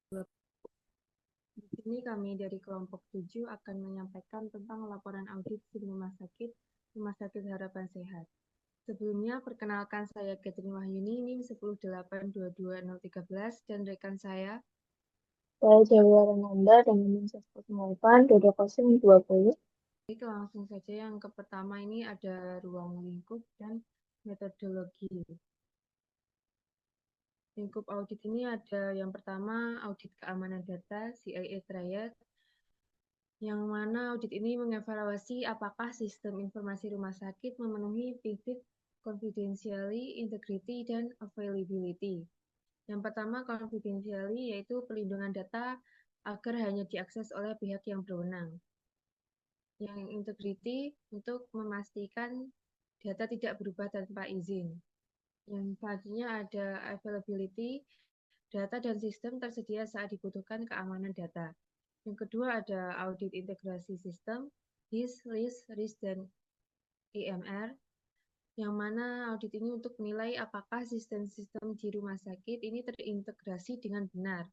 Di sini kami dari kelompok 7 akan menyampaikan tentang laporan audit di Rumah Sakit Harapan Sehat. Sebelumnya, perkenalkan saya Catherine Wahyuni, NIM 108222013, dan rekan saya. Saya Jawa Renanda dengan NIM 1082020. Jadi langsung saja yang pertama ini ada ruang lingkup dan metodologi. Lingkup audit ini ada yang pertama audit keamanan data CIA Triad, yang mana audit ini mengevaluasi apakah sistem informasi rumah sakit memenuhi prinsip confidentiality, integrity, dan availability. Yang pertama, confidentiality, yaitu pelindungan data agar hanya diakses oleh pihak yang berwenang. Yang integrity, untuk memastikan data tidak berubah tanpa izin. Yang selanjutnya ada availability, data dan sistem tersedia saat dibutuhkan keamanan data. Yang kedua ada audit integrasi sistem, HIS, RIS, dan EMR, yang mana audit ini untuk menilai apakah sistem-sistem di rumah sakit ini terintegrasi dengan benar.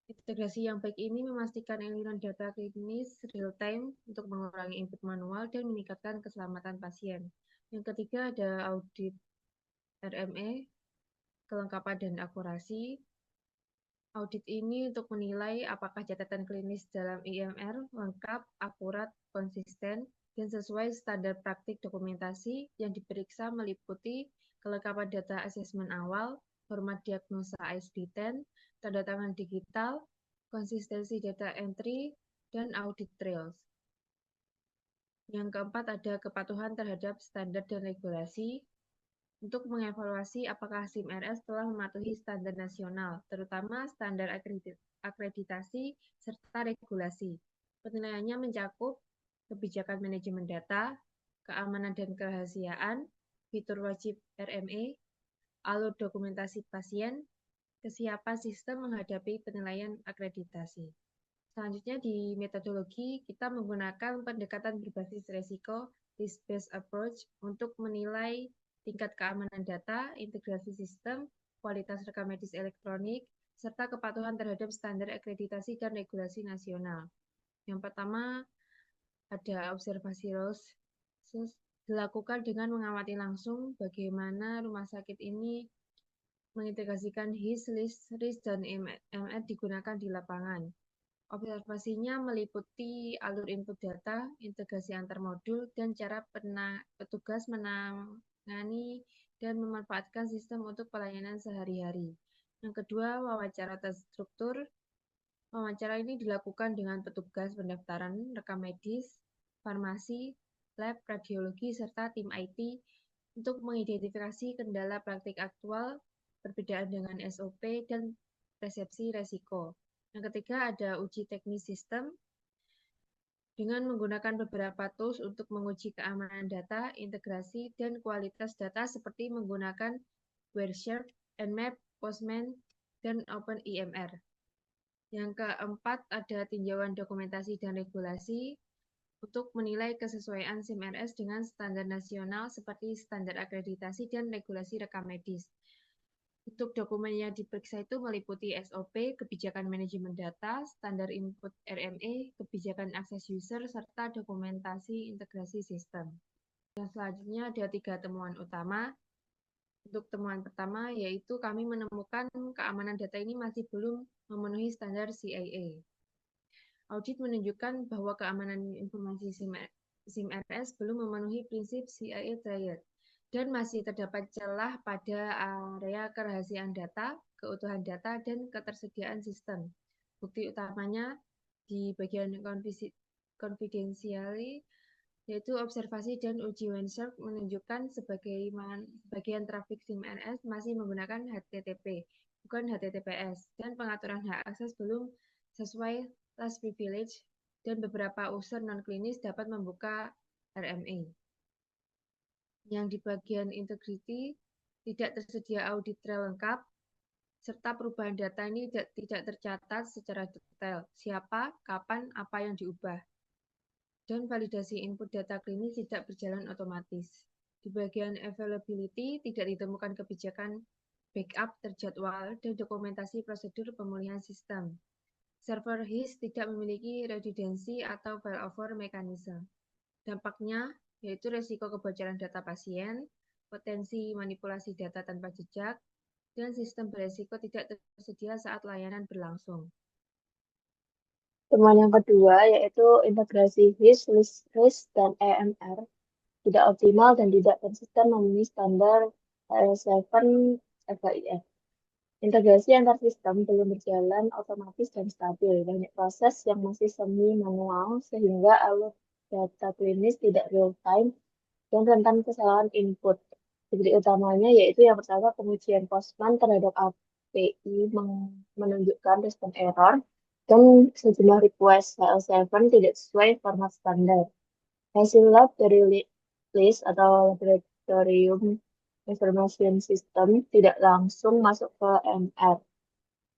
Integrasi yang baik ini memastikan aliran data klinis real-time untuk mengurangi input manual dan meningkatkan keselamatan pasien. Yang ketiga ada audit RME, kelengkapan dan akurasi. Audit ini untuk menilai apakah catatan klinis dalam IMR lengkap, akurat, konsisten, dan sesuai standar praktik dokumentasi. Yang diperiksa meliputi kelengkapan data asesmen awal, format diagnosa ISD-10, tanda tangan digital, konsistensi data entry, dan audit trails. Yang keempat ada kepatuhan terhadap standar dan regulasi, untuk mengevaluasi apakah SIM-RS telah mematuhi standar nasional, terutama standar akreditasi serta regulasi. Penilaiannya mencakup kebijakan manajemen data, keamanan dan kerahasiaan, fitur wajib RME, alur dokumentasi pasien, kesiapan sistem menghadapi penilaian akreditasi. Selanjutnya di metodologi, kita menggunakan pendekatan berbasis risiko, risk-based approach, untuk menilai tingkat keamanan data, integrasi sistem, kualitas rekam medis elektronik, serta kepatuhan terhadap standar akreditasi dan regulasi nasional. Yang pertama, ada observasi ROS, dilakukan dengan mengamati langsung bagaimana rumah sakit ini mengintegrasikan HIS, RIS, dan MR digunakan di lapangan. Observasinya meliputi alur input data, integrasi antar modul, dan cara petugas menangani dan memanfaatkan sistem untuk pelayanan sehari-hari. Yang kedua, wawancara terstruktur. Wawancara ini dilakukan dengan petugas pendaftaran, rekam medis, farmasi, lab, radiologi, serta tim IT untuk mengidentifikasi kendala praktik aktual, perbedaan dengan SOP, dan persepsi resiko. Yang ketiga ada uji teknis sistem dengan menggunakan beberapa tools untuk menguji keamanan data, integrasi, dan kualitas data seperti menggunakan Wireshark, Nmap, Postman, dan OpenEMR. Yang keempat ada tinjauan dokumentasi dan regulasi untuk menilai kesesuaian SIM-RS dengan standar nasional seperti standar akreditasi dan regulasi rekam medis. Untuk dokumen yang diperiksa itu meliputi SOP, kebijakan manajemen data, standar input RME, kebijakan akses user, serta dokumentasi integrasi sistem. Yang selanjutnya ada 3 temuan utama. Untuk temuan pertama yaitu kami menemukan keamanan data ini masih belum memenuhi standar CIA. Audit menunjukkan bahwa keamanan informasi SIM-RS belum memenuhi prinsip CIA Triad dan masih terdapat celah pada area kerahasiaan data, keutuhan data, dan ketersediaan sistem. Bukti utamanya di bagian confidentiality, yaitu observasi dan uji Wireshark menunjukkan sebagian trafik SIM-RS masih menggunakan HTTP, bukan HTTPS, dan pengaturan hak akses belum sesuai last privilege, dan beberapa user non-klinis dapat membuka RME. Yang di bagian integrity tidak tersedia audit trail lengkap, serta perubahan data ini tidak tercatat secara detail, siapa, kapan, apa yang diubah. Dan validasi input data klinis tidak berjalan otomatis. Di bagian availability tidak ditemukan kebijakan backup terjadwal, dan dokumentasi prosedur pemulihan sistem. Server HIS tidak memiliki redundancy atau failover mechanism. Dampaknya yaitu resiko kebocoran data pasien, potensi manipulasi data tanpa jejak, dan sistem beresiko tidak tersedia saat layanan berlangsung. Temuan yang kedua yaitu integrasi HIS, LIS, dan EMR tidak optimal dan tidak konsisten memenuhi standar IS-7 FHIF. Integrasi antar sistem belum berjalan otomatis dan stabil. Banyak proses yang masih semi manual sehingga alur data klinis tidak real time dan rentan kesalahan input. Titik utamanya yaitu yang pertama pengujian Postman terhadap API menunjukkan respon error dan sejumlah request HL7 tidak sesuai format standar. Hasil lab dari LIS atau Laboratorium Information System tidak langsung masuk ke MR.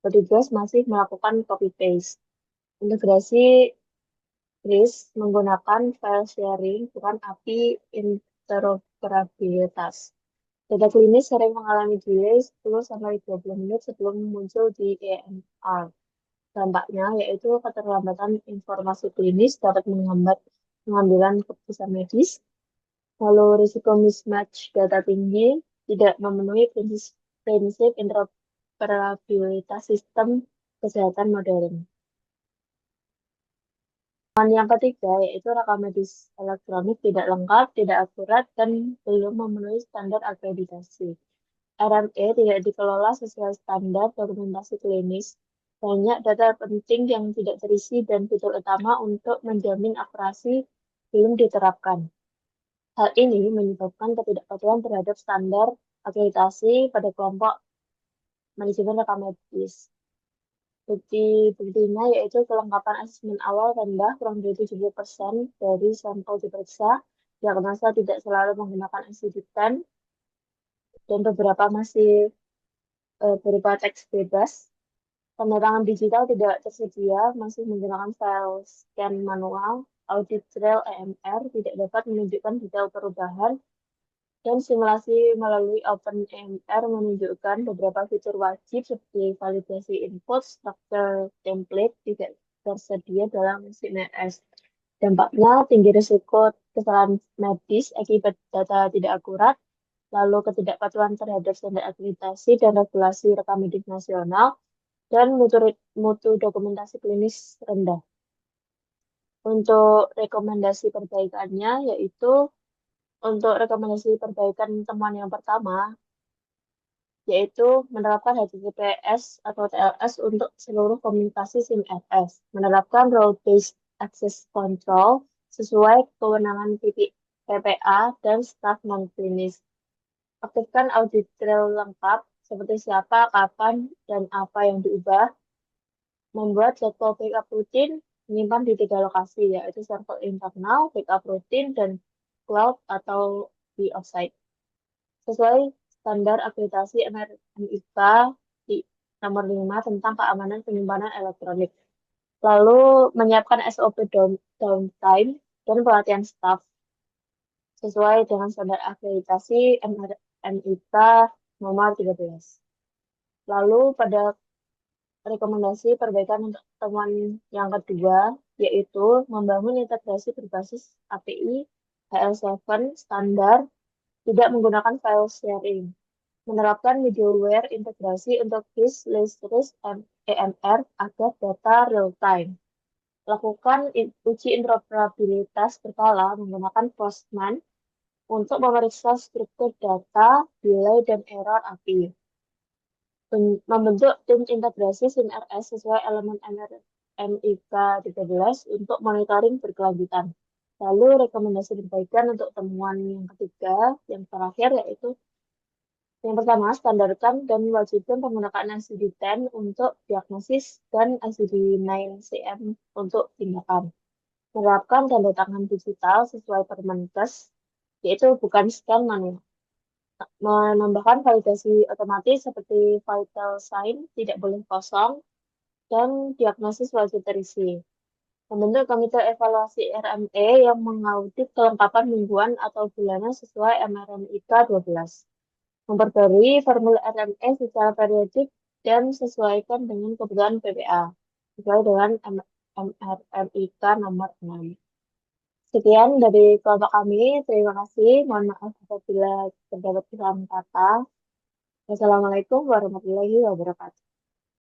Petugas masih melakukan copy-paste. Integrasi RIS menggunakan file sharing, bukan API interoperabilitas. Data klinis sering mengalami delay 10-20 menit sebelum muncul di EMR. Dampaknya yaitu keterlambatan informasi klinis dapat menghambat pengambilan keputusan medis, lalu risiko mismatch data tinggi, tidak memenuhi prinsip interoperabilitas sistem kesehatan modern. Dan yang ketiga yaitu rekam medis elektronik tidak lengkap, tidak akurat, dan belum memenuhi standar akreditasi. RME tidak dikelola sesuai standar dokumentasi klinis. Banyak data penting yang tidak terisi dan fitur utama untuk menjamin akurasi belum diterapkan. Hal ini menyebabkan ketidakpatuhan terhadap standar akreditasi pada kelompok manajemen rekam medis. Buktinya yaitu kelengkapan asesmen awal rendah kurang dari 70% dari sampel diperiksa, diagnosa tidak selalu menggunakan ICD-10, dan beberapa masih berupa teks bebas. Penerangan digital tidak tersedia, masih menggunakan file scan manual, audit trail EMR tidak dapat menunjukkan detail perubahan, dan simulasi melalui OpenEMR menunjukkan beberapa fitur wajib seperti validasi input, structure template tidak tersedia dalam CMS. Dampaknya tinggi risiko kesalahan medis akibat data tidak akurat, lalu ketidakpatuhan terhadap standar akreditasi dan regulasi rekam medik nasional, dan mutu dokumentasi klinis rendah. Untuk rekomendasi perbaikannya yaitu untuk rekomendasi perbaikan temuan yang pertama, yaitu menerapkan HTTPS atau TLS untuk seluruh komunikasi SIM-FS, menerapkan role-based access control sesuai kewenangan PPA dan staf non-klinis. Aktifkan audit trail lengkap seperti siapa, kapan, dan apa yang diubah. Membuat jadwal backup rutin menyimpan di 3 lokasi, yaitu server internal, backup rutin, dan cloud atau di offsite. Sesuai standar akreditasi MRMIK di nomor 5 tentang keamanan penyimpanan elektronik. Lalu menyiapkan SOP downtime dan pelatihan staff sesuai dengan standar akreditasi MRMIK nomor 13. Lalu pada rekomendasi perbaikan untuk temuan yang kedua, yaitu membangun integrasi berbasis API HL7 standar, tidak menggunakan file sharing, menerapkan middleware integrasi untuk HIS, LIS, RIS, EMR agar data real time. Lakukan uji interoperabilitas berkala menggunakan Postman untuk memeriksa struktur data, delay, dan error API. Membentuk tim integrasi SIM-RS sesuai elemen MRMIK 13 untuk monitoring berkelanjutan. Lalu rekomendasi perbaikan untuk temuan yang ketiga, yang terakhir yaitu yang pertama, standarkan dan wajibkan penggunaan ICD-10 untuk diagnosis dan ICD-9-CM untuk tindakan. Menerapkan tanda tangan digital sesuai Permenkes, yaitu bukan scan manual. Menambahkan validasi otomatis seperti vital sign tidak boleh kosong, dan diagnosis wajib terisi. Membentuk komite evaluasi RME yang mengaudit kelengkapan mingguan atau bulanan sesuai MRMIK 12. memperbarui formulir RME secara periodik dan sesuaikan dengan kebutuhan PPA sesuai dengan MRMIK nomor 6. Sekian dari kelompok kami. Terima kasih. Mohon maaf apabila terdapat kesalahan kata. Wassalamualaikum warahmatullahi wabarakatuh.